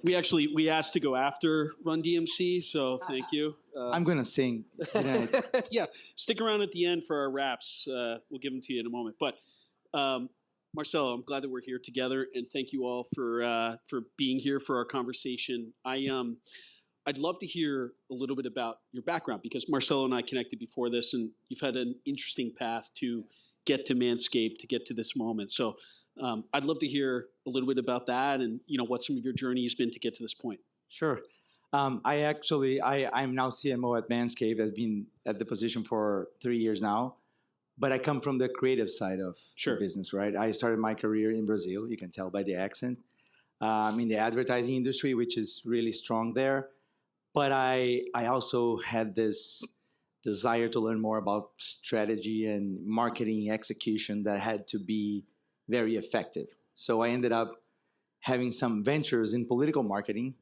we asked to go after Run DMC, so thank you. I'm gonna sing. Yeah, stick around at the end for our raps. We'll give them to you in a moment. But Marcelo, I'm glad that we're here together, and thank you all for being here for our conversation. I'd love to hear a little bit about your background, because Marcelo and I connected before this, and you've had an interesting path to get to Manscaped, to get to this moment. So I'd love to hear a little bit about that, and what some of your journey has been to get to this point. Sure. I'm now CMO at Manscaped. I've been at the position for 3 years now, but I come from the creative side of the business, right? I started my career in Brazil. You can tell by the accent. In the advertising industry, which is really strong there. But I also had this desire to learn more about strategy and marketing execution that had to be very effective. So I ended up having some ventures in political marketing.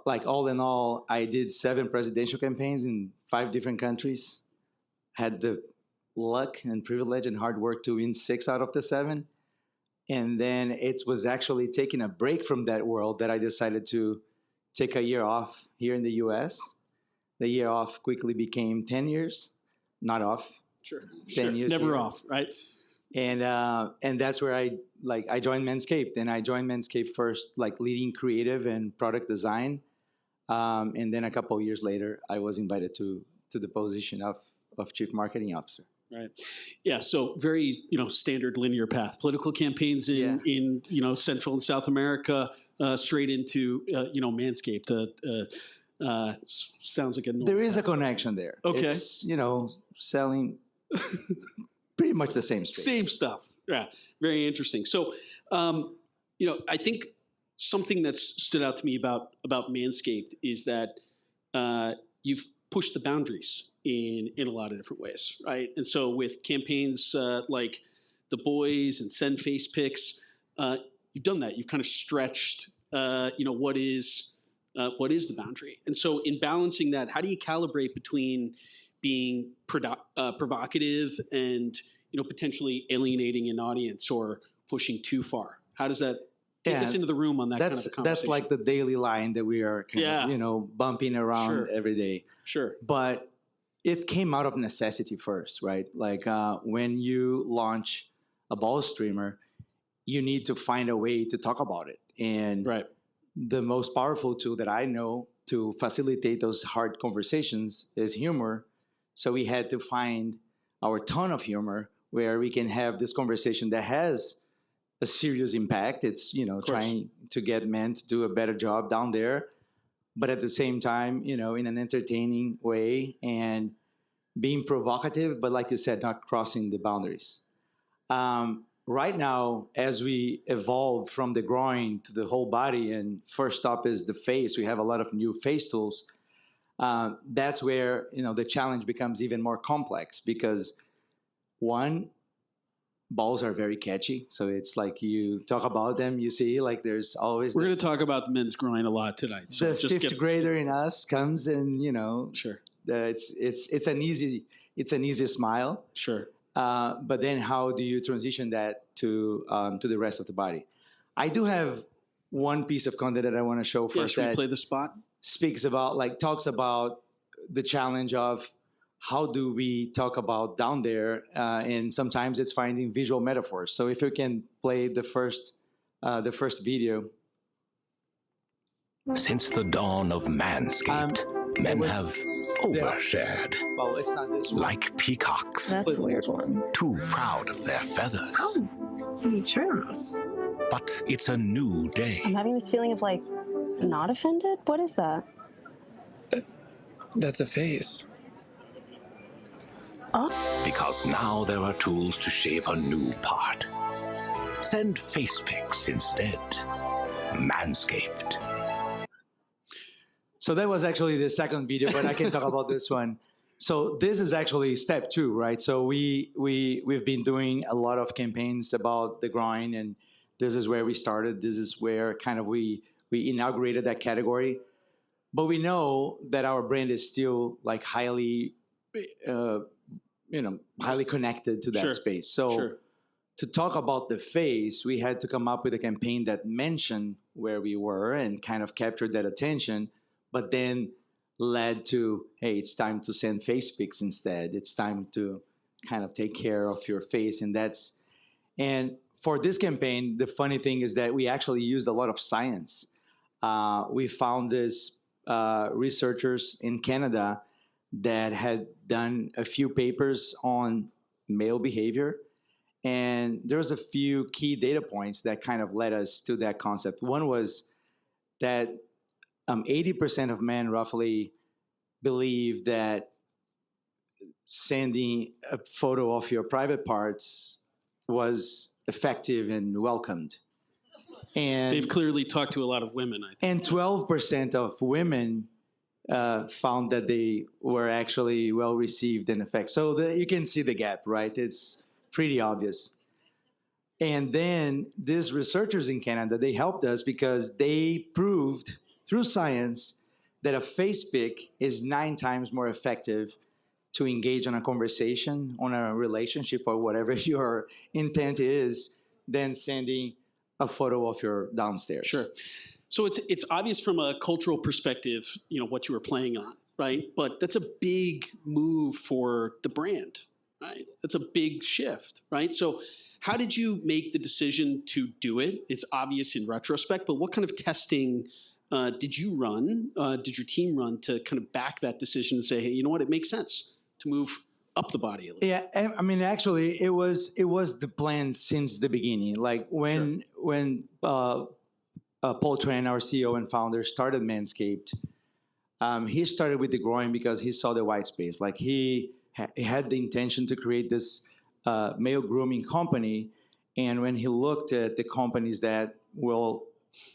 Like all in all, I did 7 presidential campaigns in 5 different countries. Had the luck and privilege and hard work to win 6 out of the 7. And then it was actually taking a break from that world that I decided to take a year off here in the US. The year off quickly became 10 years, not off. Sure. 10 years. Never off, right? And that's where I joined Manscaped. And I joined Manscaped first, leading creative and product design. And then a couple of years later, I was invited to the position of Chief Marketing Officer. Right. Yeah. So very, standard linear path. Political campaigns in Central and South America, straight into, Manscaped. Sounds like a normal There is path. A connection there. Okay. It's, selling pretty much the same space. Same stuff. Yeah. Very interesting. So, I think something that's stood out to me about Manscaped is that you've pushed the boundaries in a lot of different ways, right? And so with campaigns like The Boys and Send Face Pics, you've done that. You've kind of stretched, what is the boundary? And so in balancing that, how do you calibrate between being provocative and, potentially alienating an audience or pushing too far? How does that take us into the room on that kind of a conversation? That's like the daily line that we are kind of, bumping around every day. Sure. But it came out of necessity first, right? When you launch a ball streamer, you need to find a way to talk about it. And the most powerful tool that I know to facilitate those hard conversations is humor. So we had to find our tone of humor where we can have this conversation that has a serious impact. It's, trying to get men to do a better job down there, but at the same time, in an entertaining way and being provocative, but like you said, not crossing the boundaries. Right now, as we evolve from the groin to the whole body, and first up is the face, we have a lot of new face tools. That's where, the challenge becomes even more complex because one, balls are very catchy. So it's like you talk about them, you see, there's always... We're going to talk about the men's groin a lot tonight. So the fifth grader in us comes and, Sure. It's an easy smile. Sure. But then how do you transition that to the rest of the body? I do have one piece of content that I want to show first. Should we play the spot? Talks about the challenge of how do we talk about down there, and sometimes it's finding visual metaphors. So if you can play the first video. Since the dawn of Manscaped, men have overshared. Well, it's not this one. Like peacocks. That's a weird one. Too proud of their feathers. Oh, he trims. But it's a new day. I'm having this feeling of not offended? What is that? That's a face. Oh. Because now there are tools to shave a new part. Send face pics instead. Manscaped. So that was actually the second video, but I can talk about this one. So this is actually step 2, right? So we've been doing a lot of campaigns about the groin, and this is where we started. This is where kind of we inaugurated that category. But we know that our brand is still highly, highly connected to that space. So to talk about the face, we had to come up with a campaign that mentioned where we were and kind of captured that attention, but then led to, hey, it's time to send face pics instead. It's time to kind of take care of your face. And for this campaign, the funny thing is that we actually used a lot of science. We found this researchers in Canada that had done a few papers on male behavior. And there was a few key data points that kind of led us to that concept. One was that 80% of men roughly believe that sending a photo of your private parts was effective and welcomed. And they've clearly talked to a lot of women, I think. And 12% of women found that they were actually well received and effective. So you can see the gap, right? It's pretty obvious. And then these researchers in Canada, they helped us because they proved through science that a face pic is 9 times more effective to engage on a conversation, on a relationship, or whatever your intent is, than sending a photo of your downstairs. Sure. So it's obvious from a cultural perspective, what you were playing on, right? But that's a big move for the brand, right? That's a big shift, right? So how did you make the decision to do it? It's obvious in retrospect, but what kind of testing did you run, did your team run to kind of back that decision and say, hey, you know what, it makes sense to move up the body a little? Yeah, I mean, actually, it was the plan since the beginning. Like when Paul Tran, our CEO and founder, started Manscaped, he started with the groin because he saw the white space. Like he had the intention to create this male grooming company, and when he looked at the companies that were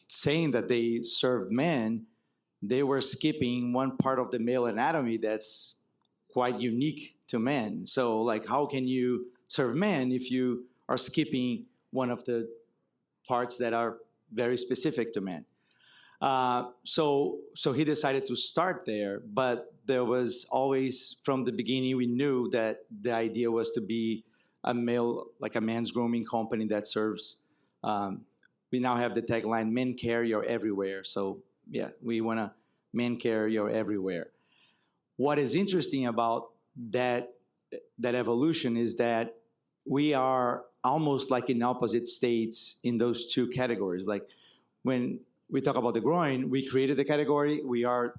saying that they served men, they were skipping one part of the male anatomy that's quite unique to men. So like, how can you serve men if you are skipping one of the parts that are very specific to men? So he decided to start there, but there was always, from the beginning, we knew that the idea was to be a man's grooming company that serves. We now have the tagline, "Men care, you're everywhere." So yeah, we want to men care, you're everywhere. What is interesting about that evolution is that we are almost like in opposite states in those two categories. Like when we talk about the groin, we created the category. We are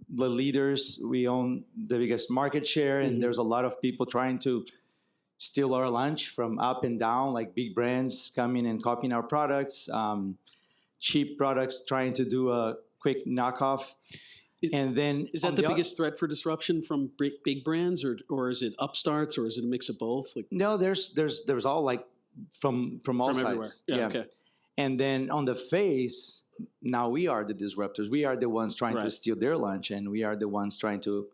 the leaders. We own the biggest market share, and there's a lot of people trying to steal our lunch from up and down, like big brands coming and copying our products, cheap products trying to do a quick knockoff. And then is that the biggest threat for disruption from big brands, or is it upstarts, or is it a mix of both? Like, no, there's all like from all sides. Everywhere. Yeah. Okay. And then on the face, now we are the disruptors. We are the ones trying to steal their lunch, and we are the ones trying to,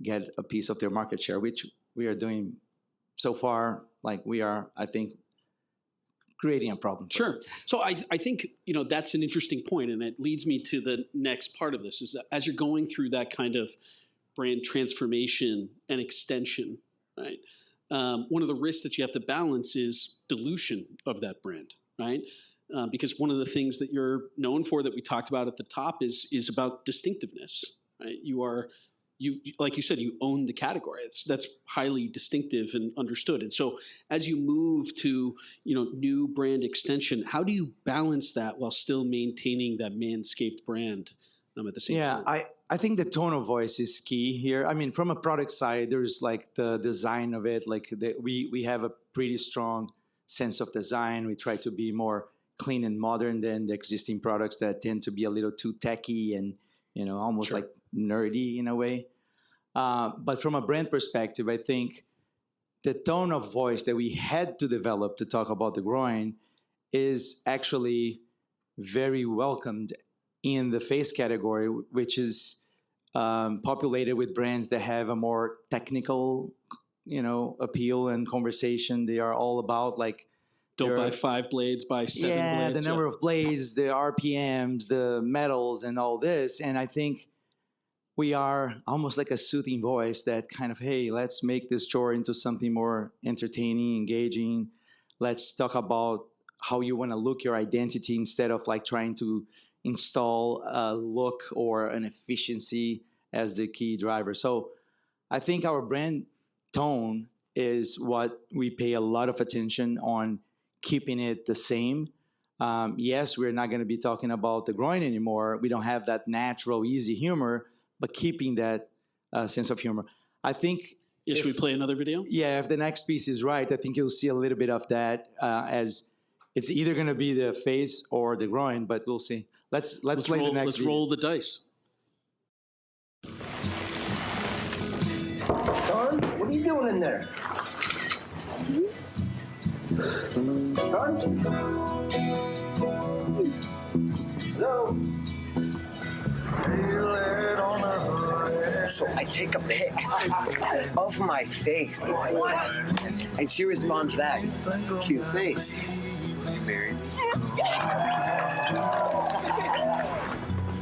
get a piece of their market share, which we are doing so far. Like we are, I think, creating a problem. Sure. So I think, that's an interesting point, and it leads me to the next part of this, is that as you're going through that kind of brand transformation and extension, right, one of the risks that you have to balance is dilution of that brand, right? Because one of the things that you're known for that we talked about at the top is about distinctiveness, right? You like you said, you own the category. That's highly distinctive and understood. And so as you move to, new brand extension, how do you balance that while still maintaining that Manscaped brand at the same time? Yeah, I think the tone of voice is key here. I mean, from a product side, there's like the design of it. Like we have a pretty strong sense of design. We try to be more clean and modern than the existing products that tend to be a little too techy and, almost like nerdy in a way. But from a brand perspective, I think the tone of voice that we had to develop to talk about the groin is actually very welcomed in the face category, which is populated with brands that have a more technical, appeal and conversation. They are all about like, don't buy 5 blades, buy 7 blades. Yeah, the number of blades, the RPMs, the metals, and all this. And I think we are almost like a soothing voice that kind of, hey, let's make this chore into something more entertaining, engaging. Let's talk about how you want to look, your identity, instead of like trying to install a look or an efficiency as the key driver. So I think our brand tone is what we pay a lot of attention on, keeping it the same. Yes, we're not going to be talking about the groin anymore. We don't have that natural, easy humor, but keeping that sense of humor. I think. Yeah, should we play another video? Yeah, if the next piece is right, I think you'll see a little bit of that as it's either going to be the face or the groin, but we'll see. Let's play roll, the next. Let's video. roll the dice. Son, what are you doing in there? Son? Hello? So I take a pic of my face. What? And she responds back, cute face. You married me?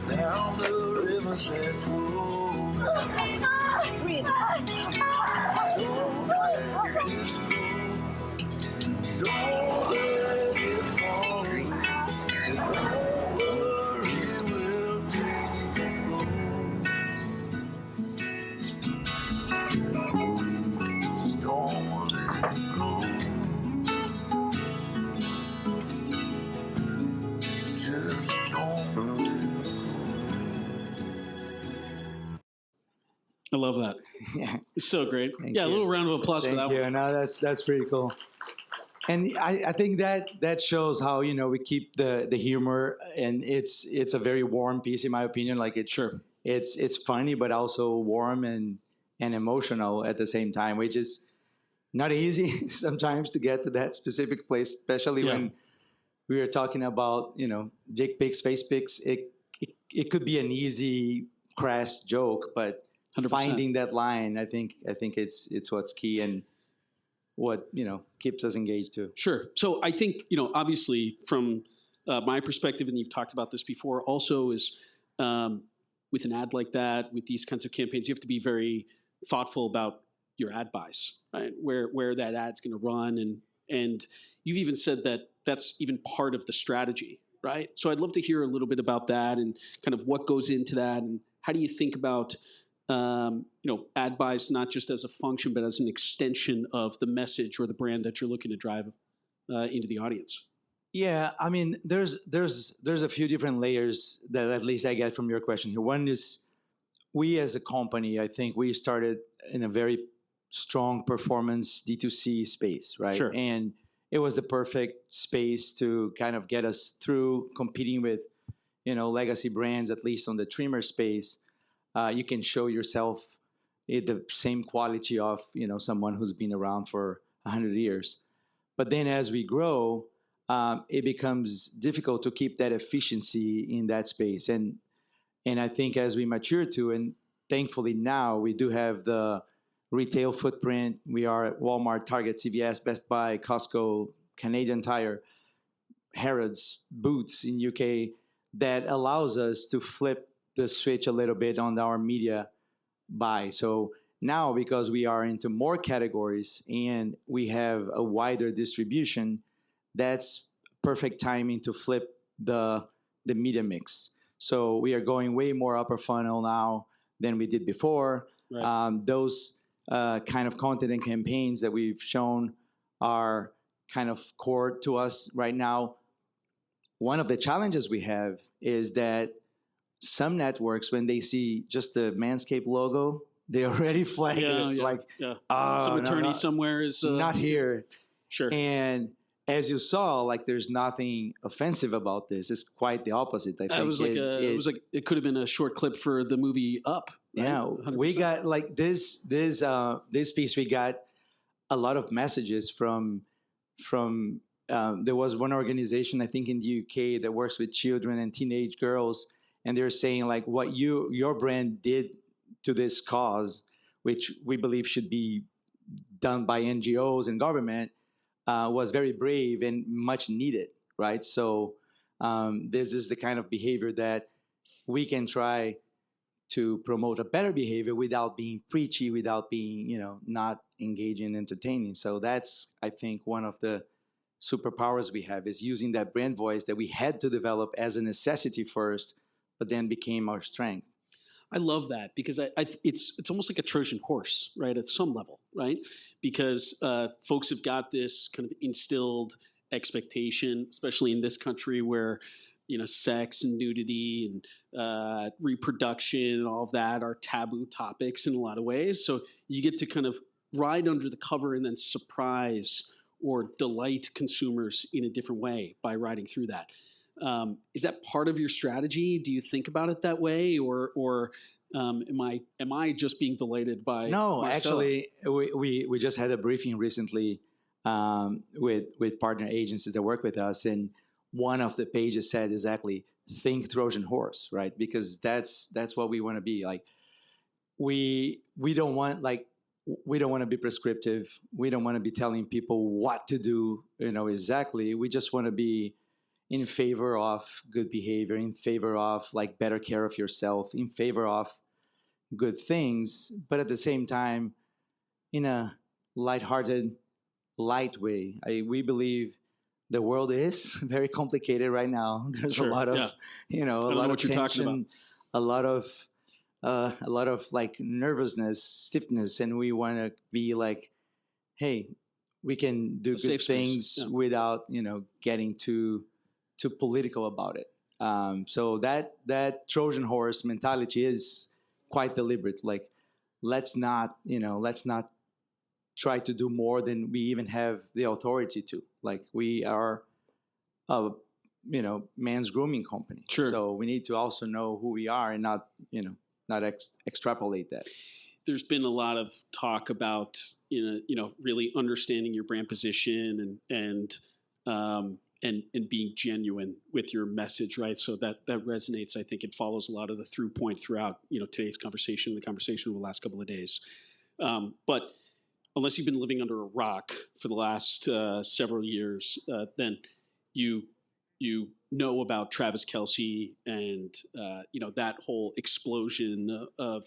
Down the riverside flow. Breathe. Don't let this go. Don't let it fall. Don't worry, we'll take it slow. Just don't let it go. Just don't let it go. I love that. Yeah. It's so great. Thank Yeah, you. a little round of applause for Thank that you. one. No, that's pretty cool. And I think that shows how we keep the humor, and it's a very warm piece in my opinion. Like it's funny, but also warm and emotional at the same time, which is not easy sometimes to get to that specific place, especially when we were talking about dick pics, face pics. It could be an easy crass joke, but 100%. finding that line, I think it's what's key and what keeps us engaged too. Sure. So I think obviously from my perspective, and you've talked about this before, also is with an ad like that, with these kinds of campaigns, you have to be very thoughtful about your ad buys, right? Where that ad's going to run, and you've even said that that's even part of the strategy, right? So I'd love to hear a little bit about that and kind of what goes into that, and how do you think about ad buys not just as a function, but as an extension of the message or the brand that you're looking to drive into the audience. Yeah, I mean, there's a few different layers that at least I get from your question here. One is we as a company, I think we started in a very strong performance D2C space, right? Sure. And it was the perfect space to kind of get us through competing with, legacy brands, at least on the trimmer space. You can show yourself the same quality of, someone who's been around for 100 years. But then as we grow, it becomes difficult to keep that efficiency in that space. And I think as we mature too, and thankfully now we do have the retail footprint. We are at Walmart, Target, CVS, Best Buy, Costco, Canadian Tire, Harrods, Boots in UK, that allows us to flip the switch a little bit on our media buy. So now, because we are into more categories and we have a wider distribution, that's perfect timing to flip the media mix. So we are going way more upper funnel now than we did before. Right. Those kind of content and campaigns that we've shown are kind of core to us right now. One of the challenges we have is that some networks, when they see just the Manscaped logo, they already flag it like, some attorney somewhere is not here. Sure. And as you saw, like there's nothing offensive about this. It's quite the opposite. I think it was like it could have been a short clip for the movie Up. Right? Yeah, 100%. we got like this piece. We got a lot of messages from. There was one organization, I think in the UK, that works with children and teenage girls, and they're saying like what your brand did to this cause, which we believe should be done by NGOs and government, was very brave and much needed, right? So this is the kind of behavior that we can try to promote a better behavior without being preachy, without being, not engaging and entertaining. So that's, I think, one of the superpowers we have, is using that brand voice that we had to develop as a necessity first, but then became our strength. I love that because it's almost like a Trojan horse, right? At some level, right? Because folks have got this kind of instilled expectation, especially in this country where sex and nudity and reproduction and all of that are taboo topics in a lot of ways. So you get to kind of ride under the cover and then surprise or delight consumers in a different way by riding through that. Is that part of your strategy? Do you think about it that way, or am I just being delighted by? No, Marcelo? actually, we just had a briefing recently with partner agencies that work with us, and one of the pages said exactly, think Trojan horse, right? Because that's what we want to be. Like we don't want to be prescriptive. We don't want to be telling people what to do, exactly. We just want to be in favor of good behavior, in favor of like better care of yourself, in favor of good things, but at the same time, in a lighthearted, light way. We believe the world is very complicated right now. There's a lot of, a lot of tension, a lot of like nervousness, stiffness, and we want to be like, hey, we can do good things without, getting too political about it. So that Trojan horse mentality is quite deliberate. Like, let's not try to do more than we even have the authority to. Like, we are a man's grooming company. Sure. So we need to also know who we are and not extrapolate that. There's been a lot of talk about really understanding your brand position and being genuine with your message, right? So that resonates. I think it follows a lot of the through point throughout today's conversation, the conversation of the last couple of days. But unless you've been living under a rock for the last several years, then you know about Travis Kelce and that whole explosion of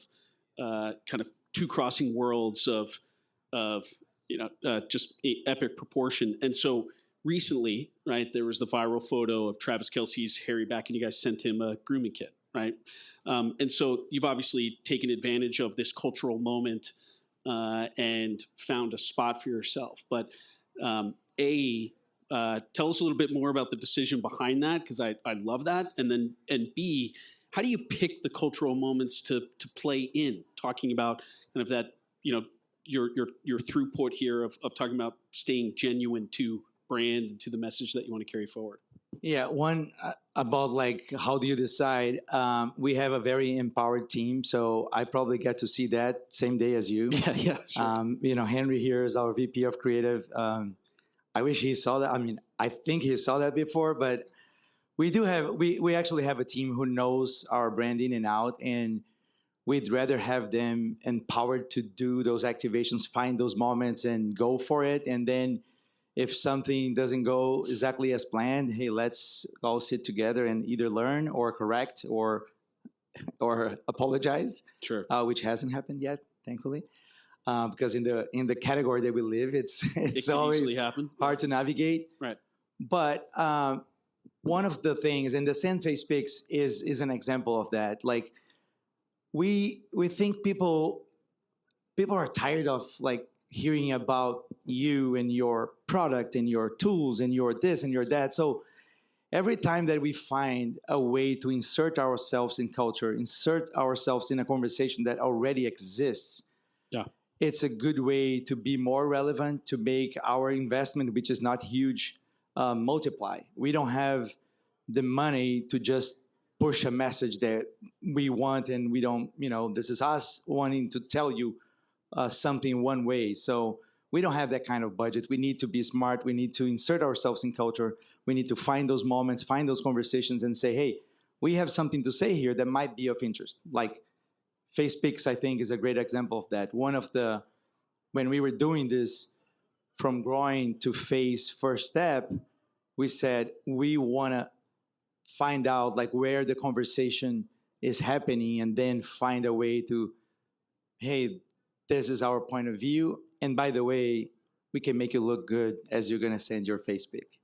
kind of two crossing worlds of just epic proportion. And so recently, right, there was the viral photo of Travis Kelce's hairy back, and you guys sent him a grooming kit, right? And so you've obviously taken advantage of this cultural moment and found a spot for yourself. But tell us a little bit more about the decision behind that, because I love that. And B, how do you pick the cultural moments to play in? Talking about kind of that, your throughput here of talking about staying genuine to brand and to the message that you want to carry forward. Yeah, one about like how do you decide? We have a very empowered team, so I probably get to see that same day as you. Yeah, sure. Henry here is our VP of creative. I wish he saw that. I mean, I think he saw that before, but we actually have a team who knows our brand in and out, and we'd rather have them empowered to do those activations, find those moments, and go for it, and then if something doesn't go exactly as planned, hey, let's all sit together and either learn or correct or apologize. Sure. Which hasn't happened yet, thankfully, because in the category that we live, it's always hard to navigate. Right. But one of the things, and the Send Face Pics is an example of that. Like we think people are tired of like hearing about you and your product and your tools and your this and your that. So every time that we find a way to insert ourselves in culture, insert ourselves in a conversation that already exists, it's a good way to be more relevant, to make our investment, which is not huge, multiply. We don't have the money to just push a message that we want, and we don't, this is us wanting to tell you something one way. So we don't have that kind of budget. We need to be smart. We need to insert ourselves in culture. We need to find those moments, find those conversations, and say, hey, we have something to say here that might be of interest. Like Face Pics, I think, is a great example of that. When we were doing this from groin to face first step, we said we want to find out like where the conversation is happening, and then find a way to, hey, this is our point of view. And by the way, we can make you look good as you're going to send your face pic.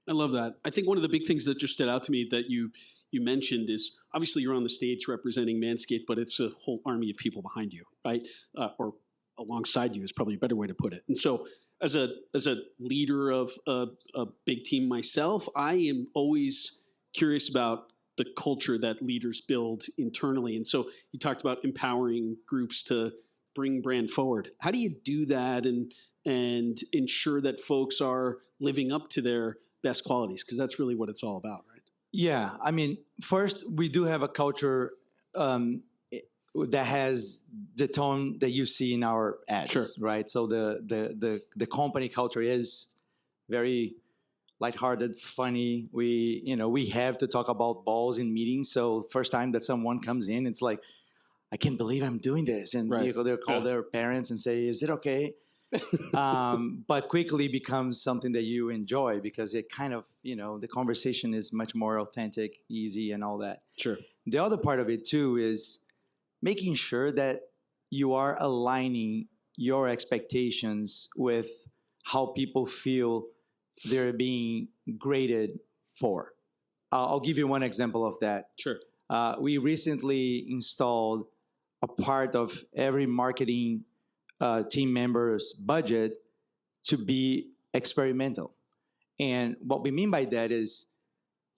I love that. I think one of the big things that just stood out to me that you mentioned is obviously you're on the stage representing Manscaped, but it's a whole army of people behind you, right? Or alongside you is probably a better way to put it. And so as a leader of a big team myself, I am always curious about the culture that leaders build internally. And so you talked about empowering groups to bring brand forward. How do you do that and ensure that folks are living up to their best qualities? Because that's really what it's all about, right? Yeah, I mean, first we do have a culture that has the tone that you see in our ads, Sure. right? So the company culture is very lighthearted, funny. We have to talk about balls in meetings. So first time that someone comes in, it's like, I can't believe I'm doing this, and Right. they'll call their parents and say, "Is it okay?" But quickly becomes something that you enjoy because it kind of, the conversation is much more authentic, easy, and all that. Sure. The other part of it too is making sure that you are aligning your expectations with how people feel they're being graded for. I'll give you one example of that. Sure. We recently installed a part of every marketing team member's budget to be experimental. And what we mean by that is,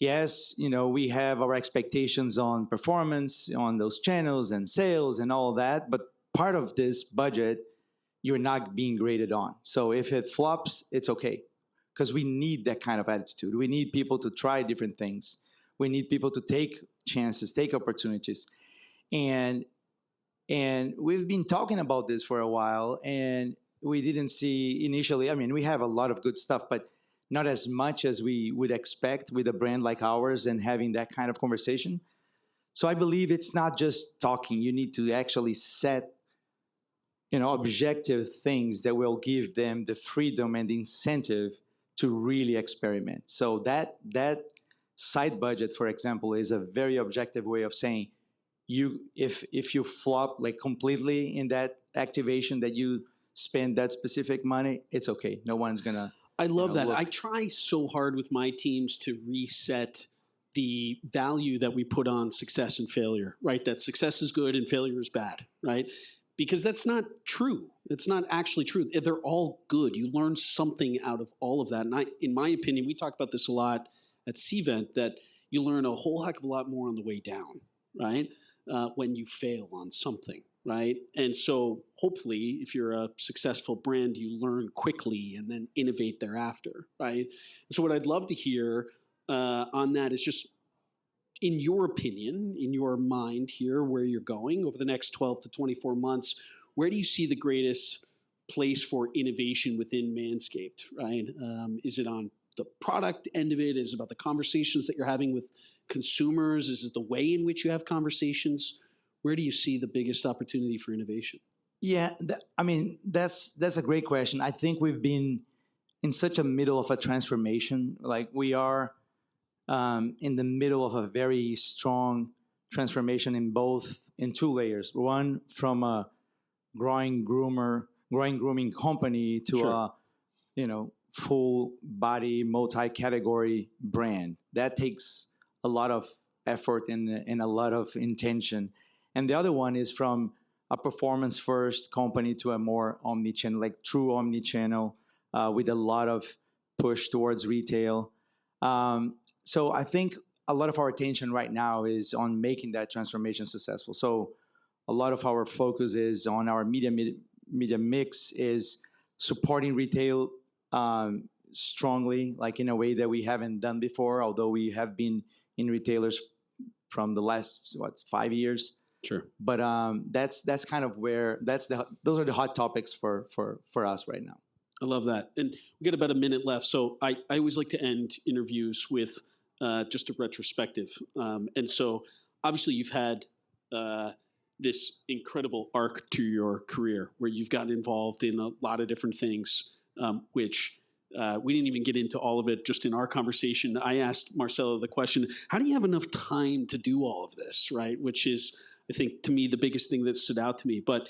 yes, we have our expectations on performance on those channels and sales and all of that, but part of this budget, you're not being graded on. So if it flops, it's okay, because we need that kind of attitude. We need people to try different things. We need people to take chances, take opportunities. And we've been talking about this for a while, and we didn't see initially, we have a lot of good stuff, but not as much as we would expect with a brand like ours and having that kind of conversation. So I believe it's not just talking. You need to actually set, objective things that will give them the freedom and the incentive to really experiment. So that side budget, for example, is a very objective way of saying, if you flop like completely in that activation that you spend that specific money, it's okay. No one's gonna. I love that. I try so hard with my teams to reset the value that we put on success and failure, right? That success is good and failure is bad, right? Because that's not true. It's not actually true. They're all good. You learn something out of all of that. And in my opinion, we talk about this a lot at Cvent, that you learn a whole heck of a lot more on the way down, right? When you fail on something, right? And so hopefully if you're a successful brand, you learn quickly and then innovate thereafter, right? So what I'd love to hear on that is just, in your opinion, in your mind here, where you're going over the next 12 to 24 months, where do you see the greatest place for innovation within Manscaped, right? Is it on the product end of it? Is it about the conversations that you're having with consumers? Is it the way in which you have conversations? Where do you see the biggest opportunity for innovation? Yeah, that's a great question. I think we've been in such a middle of a transformation. Like we are in the middle of a very strong transformation in two layers. One, from a growing grooming company to Sure. a full body multi-category brand. That takes a lot of effort and a lot of intention. And the other one is from a performance first company to a more omnichannel, like true omnichannel, with a lot of push towards retail. So I think a lot of our attention right now is on making that transformation successful. So a lot of our focus is on our media mix, is supporting retail strongly, like in a way that we haven't done before, although we have been in retailers from the last 5 years. Sure. But that's kind of where those are the hot topics for us right now. I love that. And we got about a minute left. So I always like to end interviews with just a retrospective. And so obviously you've had this incredible arc to your career where you've gotten involved in a lot of different things, which we didn't even get into all of it just in our conversation. I asked Marcelo the question, how do you have enough time to do all of this, right? Which is, I think, to me, the biggest thing that stood out to me. But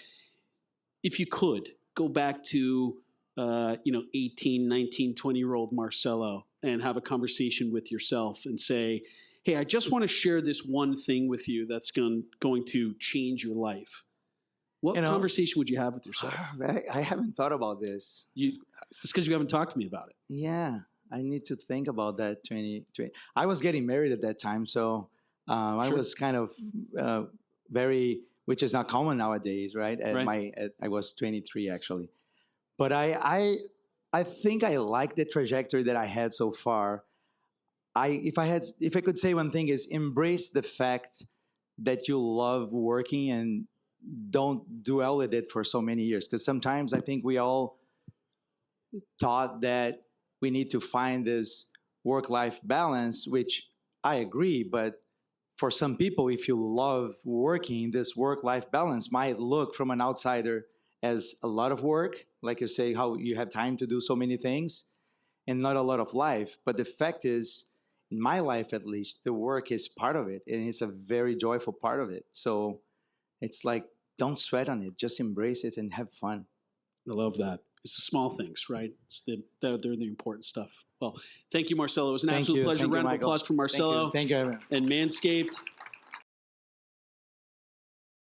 if you could go back to 18, 19, 20-year-old Marcelo and have a conversation with yourself and say, hey, I just want to share this one thing with you that's going to change your life. What conversation would you have with yourself? I haven't thought about this. Just because you haven't talked to me about it. Yeah, I need to think about that. I was getting married at that time, so I was kind of very, which is not common nowadays, right? I was 23 actually, but I think I like the trajectory that I had so far. If I could say one thing is embrace the fact that you love working and don't dwell with it for so many years. Because sometimes I think we all thought that we need to find this work-life balance, which I agree, but for some people, if you love working, this work-life balance might look from an outsider as a lot of work, like you say, how you have time to do so many things and not a lot of life. But the fact is, in my life at least, the work is part of it, and it's a very joyful part of it. So it's like, don't sweat on it, just embrace it and have fun. I love that. It's the small things, right? They're the important stuff. Well, thank you, Marcelo. It was an absolute pleasure. Round of applause for Marcelo. Thank you, everyone. And Manscaped.